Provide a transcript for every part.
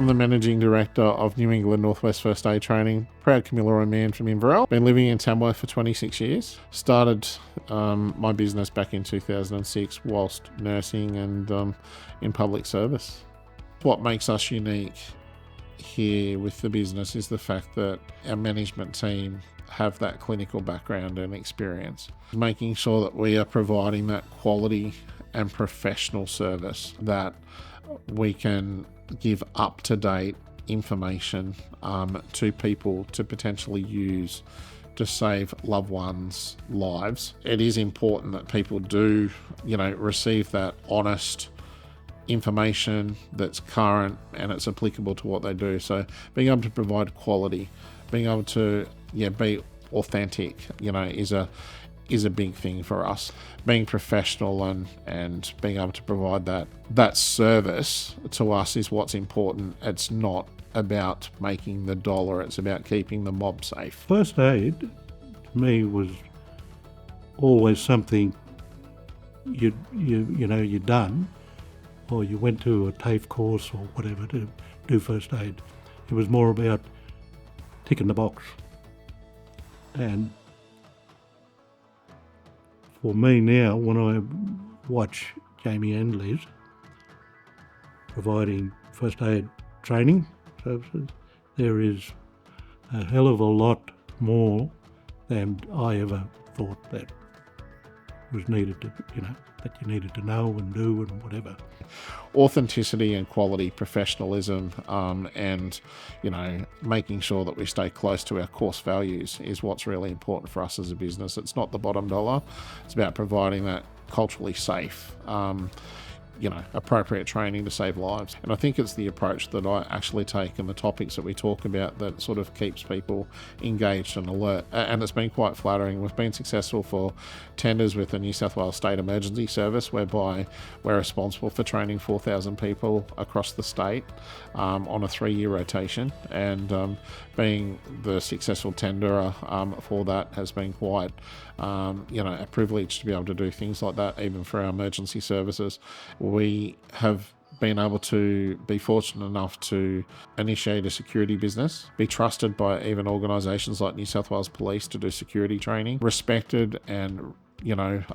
I'm the Managing Director of New England Northwest First Aid Training, proud Kamilaroi man from Inverell. Been living in Tamworth for 26 years. Started my business back in 2006 whilst nursing and in public service. What makes us unique here with the business is the fact that our management team have that clinical background and experience, making sure that we are providing that quality and professional service, that we can give up-to-date information to people to potentially use to save loved ones' lives. It is important that people do, receive that honest information that's current and it's applicable to what they do. So being able to provide quality, being able to be authentic, is a big thing for us. Being professional and being able to provide that service to us is what's important. It's not about making the dollar, it's about keeping the mob safe. First aid to me was always something you'd done, or you went to a TAFE course or whatever to do first aid. It was more about ticking the box. And for me now, when I watch Jamie Endley's providing first aid training services, there is a hell of a lot more than I ever thought that was needed to, that you needed to know and do and whatever. Authenticity and quality, professionalism, and making sure that we stay close to our course values is what's really important for us as a business. It's not the bottom dollar. It's about providing that culturally safe, appropriate training to save lives. And I think it's the approach that I actually take and the topics that we talk about that sort of keeps people engaged and alert. And it's been quite flattering. We've been successful for tenders with the New South Wales State Emergency Service, whereby we're responsible for training 4,000 people across the state on a 3-year rotation. And being the successful tenderer for that has been quite, a privilege to be able to do things like that, even for our emergency services. We have been able to be fortunate enough to initiate a security business, be trusted by even organisations like New South Wales Police to do security training, respected and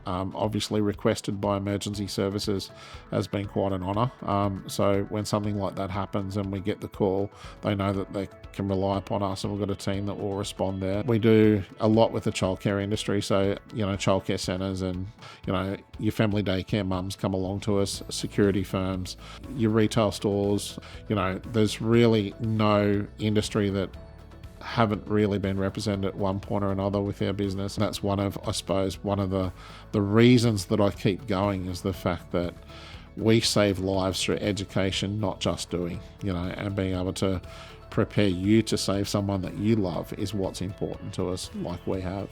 obviously requested by emergency services has been quite an honour. So when something like that happens and we get the call, they know that they can rely upon us, and we've got a team that will respond there. We do a lot with the childcare industry, so childcare centres and your family daycare mums come along to us, security firms, your retail stores. There's really no industry that haven't really been represented at one point or another with our business. And that's one of the reasons that I keep going, is the fact that we save lives through education, not just doing, and being able to prepare you to save someone that you love is what's important to us, like we have.